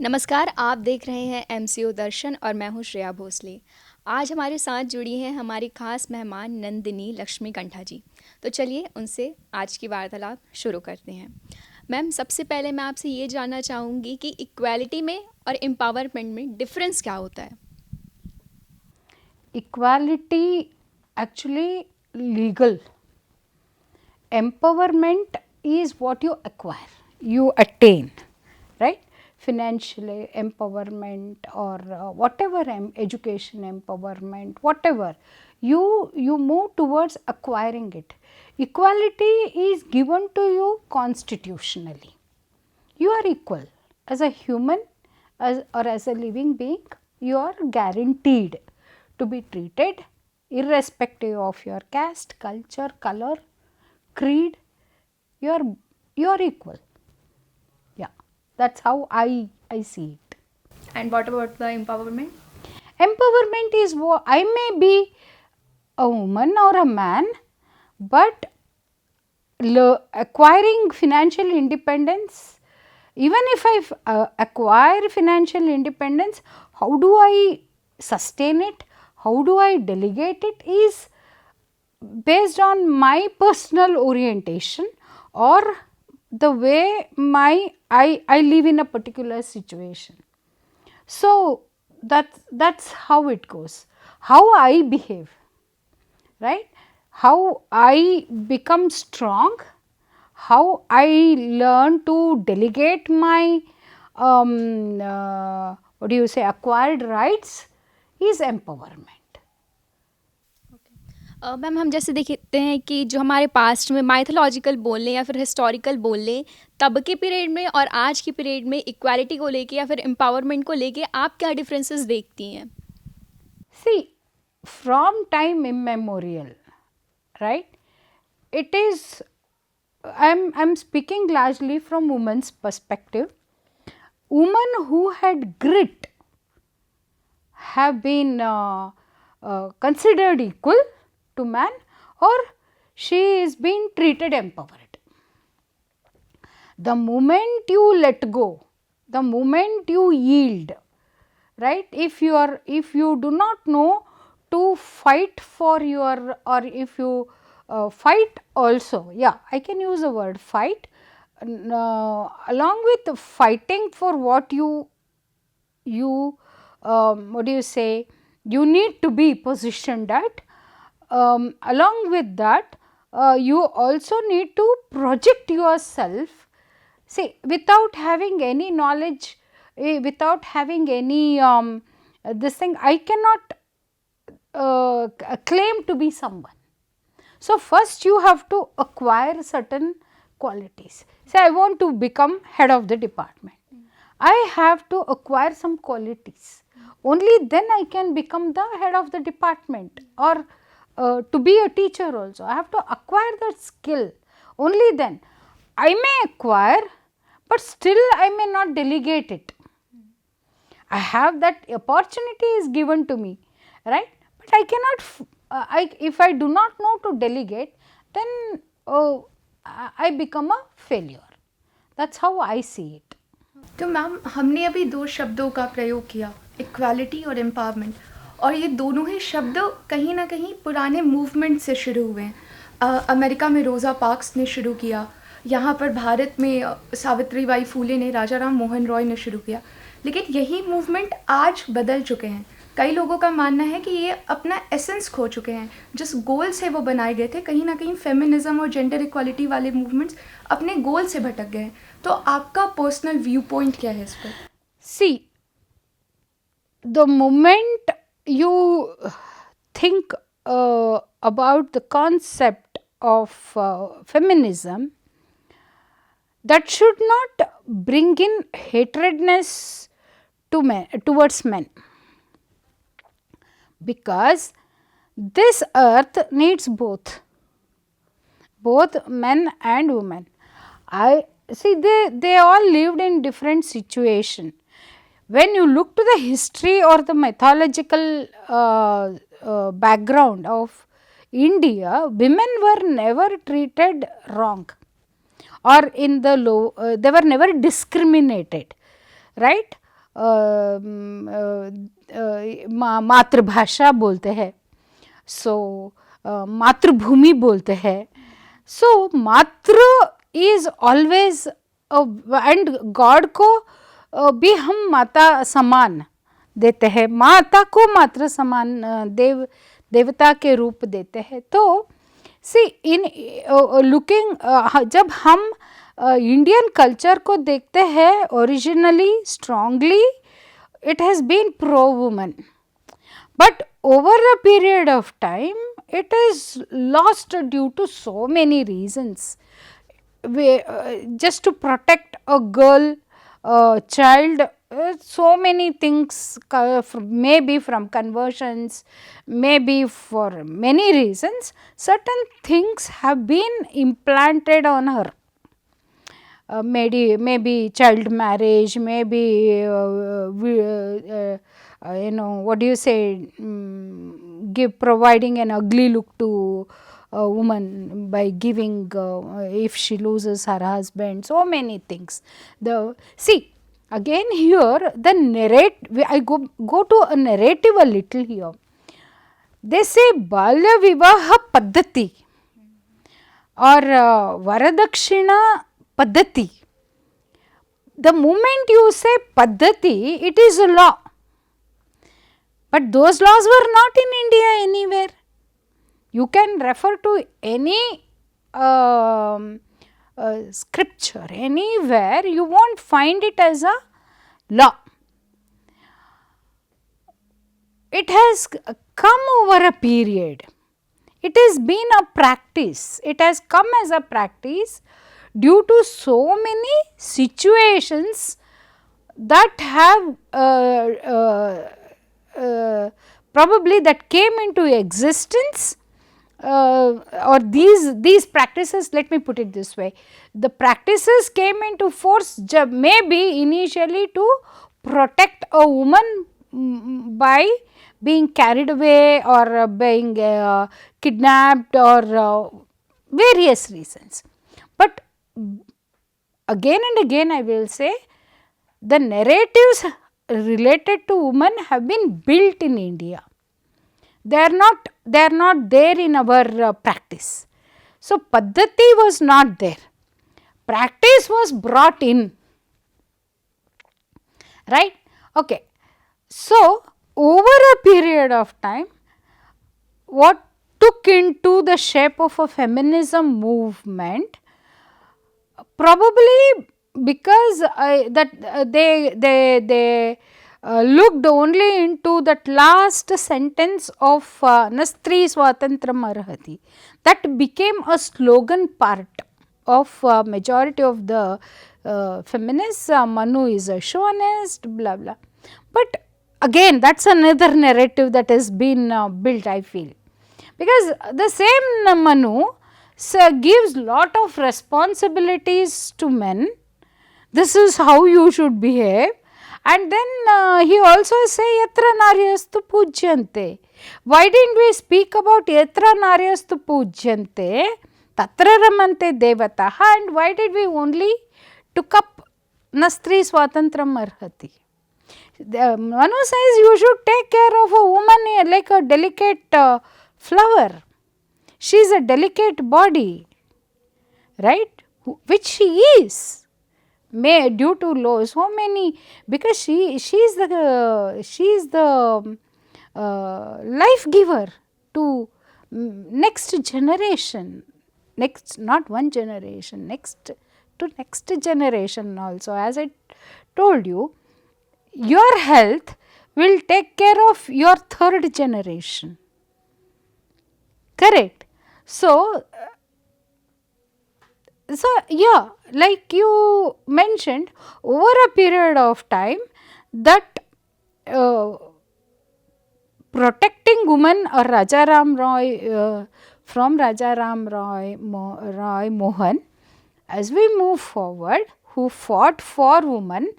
नमस्कार, आप देख रहे हैं MCU दर्शन और मैं हूं श्रेया भोसले। आज हमारे साथ जुड़ी हैं हमारी खास मेहमान नंदिनी लक्ष्मीकंठा जी। तो चलिए उनसे आज की वार्तालाप शुरू करते हैं। मैम, सबसे पहले मैं आपसे ये जानना चाहूँगी कि इक्वालिटी में और एम्पावरमेंट में डिफरेंस क्या होता है? Equality actually legal. Empowerment is what you acquire, you attain, right? Financially empowerment or whatever education empowerment, whatever you move towards acquiring it. Equality is given to you constitutionally. You are equal as a human or as a living being. You are guaranteed to be treated irrespective of your caste, culture, color, creed. You are equal. Yeah, that's how I see it. And what about the empowerment? Empowerment is what I may be a woman or a man, but acquiring financial independence, even if I acquire financial independence, how do I sustain it, how do I delegate it is based on my personal orientation or the way I live in a particular situation. So that's how it goes, how I behave, right? How I become strong, how I learn to delegate my acquired rights is empowerment. Ma'am, हम जैसे देखते हैं कि जो हमारे past में mythological बोल लें या फिर हिस्टोरिकल बोल लें, तब के पीरियड में और आज के पीरियड में इक्वालिटी को लेके या फिर एम्पावरमेंट को लेके आप क्या डिफरेंसेस देखती हैं? See, from time immemorial, right? It is, I'm speaking largely from women's perspective. Women who had grit have been considered equal to man, or she is being treated empowered. The moment you let go, the moment you yield, right? If you do not know to fight for your, or if you fight also, yeah, I can use the word fight, along with fighting for what you you need to be positioned at, along with that you also need to project yourself. See, without having any knowledge, without having any this thing, I cannot claim to be someone. So first you have to acquire certain qualities. Say I want to become head of the department, I have to acquire some qualities, only then I can become the head of the department, or to be a teacher also I have to acquire that skill, only then I may acquire, but still I may not delegate it. I have that opportunity is given to me, right? But I cannot, if I do not know to delegate, then I become a failure. That's how I see it. तो ma'am, हमने अभी दो शब्दों का प्रयोग किया, equality और empowerment, और ये दोनों ही शब्द कहीं ना कहीं पुराने मूवमेंट से शुरू हुए हैं। अमेरिका में रोज़ा पार्क्स ने शुरू किया, यहाँ पर भारत में सावित्रीबाई फूले ने, राजा राम मोहन रॉय ने शुरू किया, लेकिन यही मूवमेंट आज बदल चुके हैं। कई लोगों का मानना है कि ये अपना एसेंस खो चुके हैं, जिस गोल से वो बनाए गए थे, कहीं ना कहीं फेमिनिज्म और जेंडर इक्वालिटी वाले मूवमेंट्स अपने गोल से भटक गए हैं। तो आपका पर्सनल व्यू पॉइंट क्या है इस पर? See, the moment you think about the concept of feminism, that should not bring in hatredness to men, towards men, because this earth needs both men and women. I see they all lived in different situation. When you look to the history or the mythological background of India, women were never treated wrong, or in the low, they were never discriminated, right? मातृभाषा बोलते हैं, सो मातृभूमि बोलते हैं. सो मातृ is always, and God को भी हम माता समान देते हैं, माता को मातृ समान देवता के रूप देते हैं. तो सी इन लुकिंग, जब हम इंडियन कल्चर को देखते हैं, originally strongly it has been pro woman, but over a period of time it is lost due to so many reasons. Just to protect a girl, child, so many things, maybe from conversions, maybe for many reasons, certain things have been implanted on her. Maybe child marriage, maybe what do you say, providing an ugly look to a woman by giving, if she loses her husband, so many things. See again here the I go to a narrative a little here. They say balya vivaha paddhati or varadakshina paddhati. The moment you say paddhati, it is a law, but those laws were not in India anywhere. You can refer to any scripture, anywhere, you won't find it as a law. It has come over a period. It has been a practice. It has come as a practice due to so many situations that have probably that came into existence, or these practices, let me put it this way, the practices came into force maybe initially to protect a woman by being carried away or being kidnapped or various reasons. But again and again I will say the narratives related to women have been built in India. They are not there in our practice. So paddhati was not there. Practice was brought in. Right? Okay. So over a period of time, what took into the shape of a feminism movement, probably because they looked only into that last sentence of Nastri Swatantram Arhati. That became a slogan part of majority of the feminists. Manu is a chauvinist, blah blah. But again, that's another narrative that has been built, I feel, because the same Manu gives lot of responsibilities to men. This is how you should behave. And then he also say yatra naryastu pujyante. Why didn't we speak about yatra naryastu pujyante, tatra ramante devataha, and why did we only took up Nastri Swatantram Arhati? Manu says you should take care of a woman like a delicate flower. She is a delicate body, right, which she is. May due to law, so many, because she is the life giver to next generation, next, not one generation, next to next generation also. As I told you, your health will take care of your third generation, correct? So yeah, like you mentioned, over a period of time, that protecting women, or Rajaram Roy, from Rajaram Roy Mohan, as we move forward, who fought for women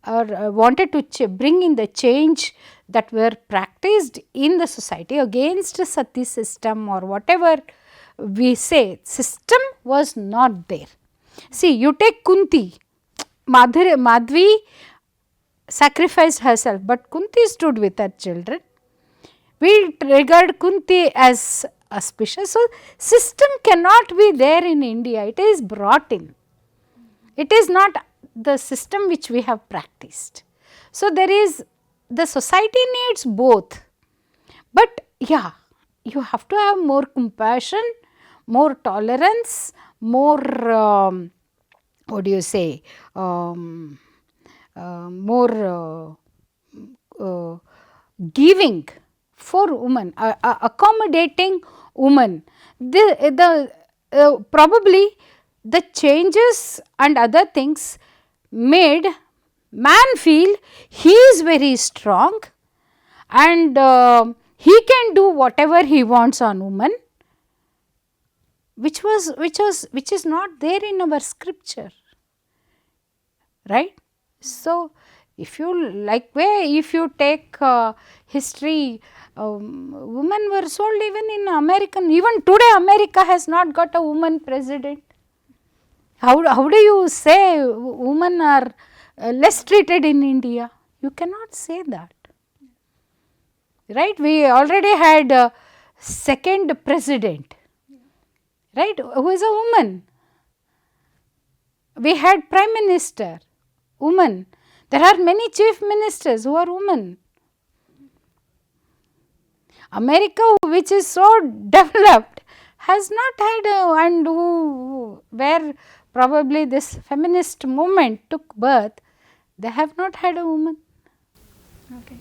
or wanted to bring in the change that were practiced in the society against sati system or whatever we say, system was not there. See, you take Kunti, Madhvi sacrificed herself, but Kunti stood with her children. We regard Kunti as auspicious. So, system cannot be there in India, it is brought in. It is not the system which we have practiced. So, there is, the society needs both, but yeah, you have to have more compassion, more tolerance, more what do you say, more giving for women, accommodating women. Probably the changes and other things made man feel he is very strong and he can do whatever he wants on woman, which is not there in our scripture, right? So, if you take history, women were sold even in American, even today America has not got a woman president. How do you say women are less treated in India? You cannot say that, right? We already had a second president, right, who is a woman. We had prime minister, woman. There are many chief ministers who are women. America, which is so developed, has not had and where probably this feminist movement took birth, they have not had a woman. Okay.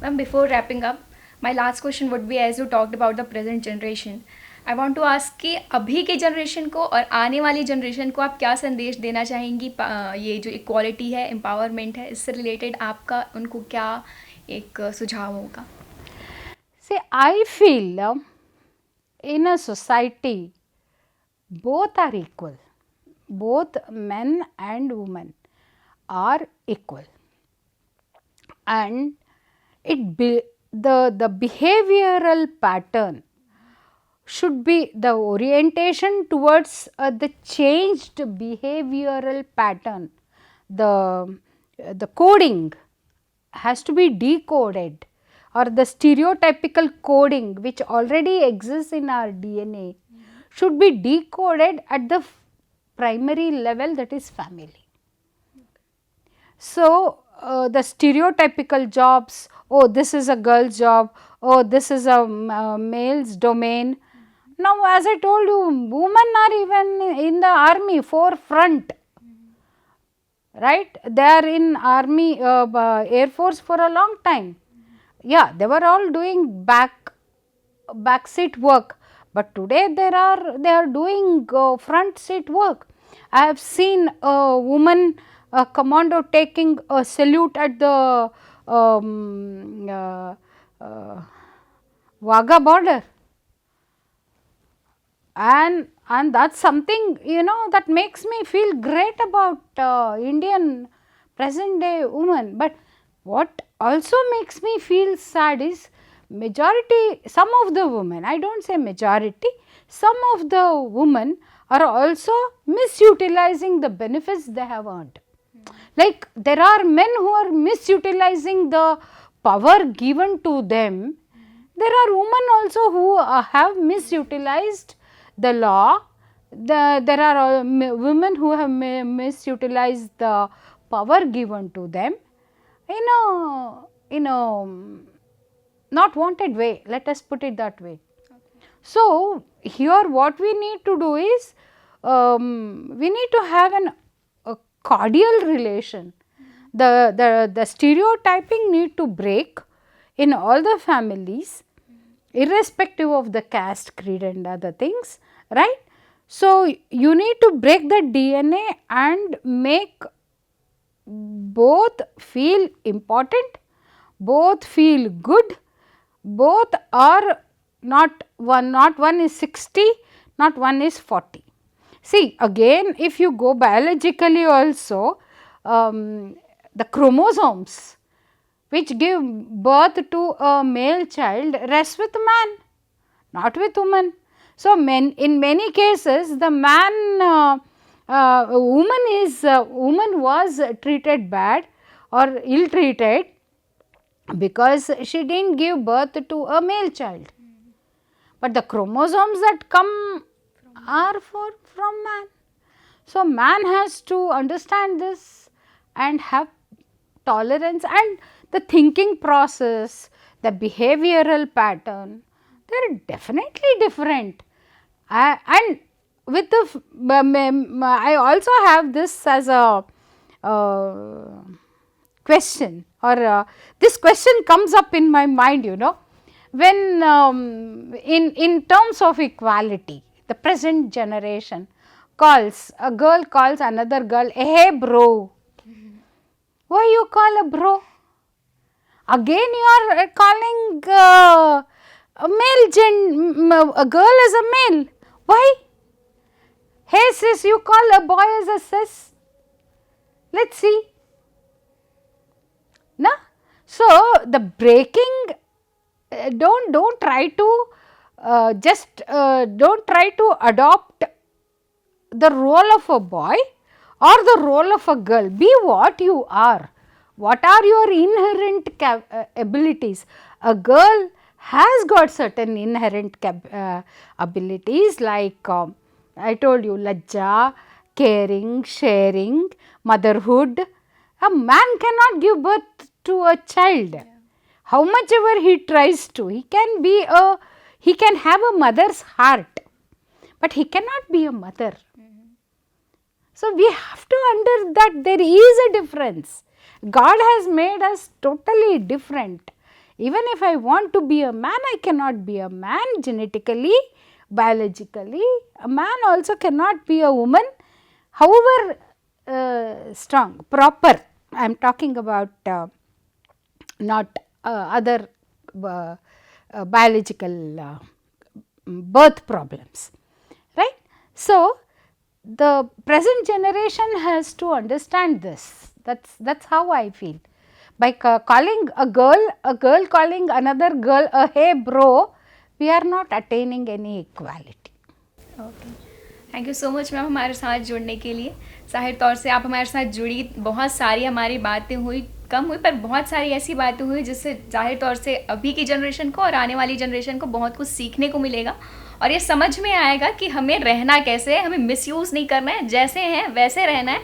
Ma'am, before wrapping up, my last question would be, as you talked about the present generation, I want to ask कि अभी के generation को और आने वाली generation को आप क्या संदेश देना चाहेंगी? ये जो इक्वालिटी है, एम्पावरमेंट है, इससे रिलेटेड आपका उनको क्या एक सुझाव होगा? See, I feel in a society both are equal. Both men and women are equal, and the behavioral pattern should be the orientation towards the changed behavioral pattern. The coding has to be decoded, or the stereotypical coding which already exists in our DNA should be decoded at the primary level, that is family. So, the stereotypical jobs, oh this is a girl's job, oh this is a male's domain. Now, as I told you, women are even in the army forefront, right? They are in army, air force for a long time. Yeah, they were all doing back seat work, but today they are doing front seat work. I have seen a woman, a commando, taking a salute at the Wagah border, and that's something, that makes me feel great about Indian present day women. But what also makes me feel sad is some of the women, I do not say majority, some of the women are also misutilizing the benefits they have earned. Like there are men who are misutilizing the power given to them. There are women also who have misutilized the law. There are women who have misutilized the power given to them in a not wanted way, let us put it that way. Okay. So, here what we need to do is, we need to have a cordial relation. The stereotyping need to break in all the families, irrespective of the caste, creed and other things, right? So, you need to break the DNA and make both feel important, both feel good, both are not one is 60, not one is 40. See, again if you go biologically also, the chromosomes which give birth to a male child rest with man, not with woman. So, in many cases the woman was treated bad, or ill treated because she didn't give birth to a male child. But the chromosomes that come are from man. So man has to understand this and have tolerance, and the thinking process, the behavioral pattern, they are definitely different. And with the I also have this as a question, or this question comes up in my mind, when in terms of equality, the present generation a girl calls another girl, hey bro. Why you call a bro? Again you are calling a girl as a male. Why? Hey sis, you call a boy as a sis. Let's see. Na? So the breaking, don't try to don't try to adopt the role of a boy or the role of a girl. Be what you are. What are your inherent abilities? A girl has got certain inherent abilities, like I told you, lajja, caring, sharing, motherhood. A man cannot give birth to a child. How much ever he tries to, he can have a mother's heart, but he cannot be a mother. So we have to understand that there is a difference. God has made us totally different. Even if I want to be a man, I cannot be a man genetically, biologically. A man also cannot be a woman, however strong, proper. I am talking about not other biological birth problems, right? So the present generation has to understand this. That's how I feel. By calling a girl calling another girl a hey bro, we are not attaining any equality. Okay, thank you so much ma'am हमारे साथ जुड़ने के लिए. ज़ाहिर तौर से आप हमारे साथ जुड़ी, बहुत सारी हमारी बातें हुई, कम हुई पर बहुत सारी ऐसी बातें हुई जिससे ज़ाहिर तौर से अभी की जनरेशन को और आने वाली जनरेशन को बहुत कुछ सीखने को मिलेगा और ये समझ में आएगा कि हमें रहना कैसे है, हमें मिसयूज़ नहीं करना है, जैसे हैं वैसे रहना है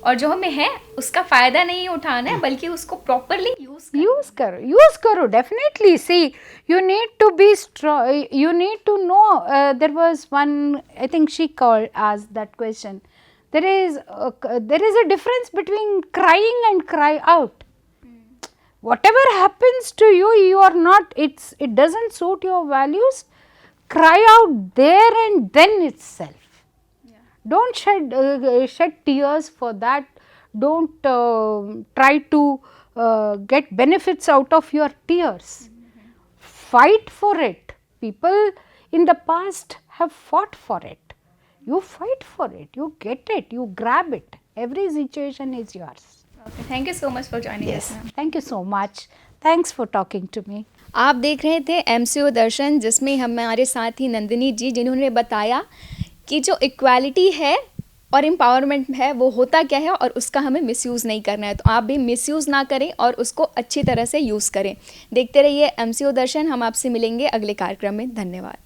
और जो हमें है उसका फ़ायदा नहीं उठाना है बल्कि उसको प्रॉपरली यूज़ करो definitely. See you need to be strong, you need to know. There was one, I think she called asked that question. There is a difference between crying and cry out. Whatever happens to you, you are not, it doesn't suit your values, cry out there and then itself. Don't shed tears for that. Don't try to get benefits out of your tears. Fight for it. People in the past have fought for it. You fight for it. You get it. You grab it. Every situation is yours. Okay, thank you so much for joining us. Thank you so much. Thanks for talking to me. आप देख रहे थे MCU दर्शन, जिसमें हमारे साथ ही नंदिनी जी, जिन्होंने बताया कि जो इक्वालिटी है और एम्पावरमेंट है वो होता क्या है और उसका हमें मिसयूज़ नहीं करना है. तो आप भी मिसयूज़ ना करें और उसको अच्छी तरह से यूज़ करें. देखते रहिए MCU दर्शन. हम आपसे मिलेंगे अगले कार्यक्रम में. धन्यवाद.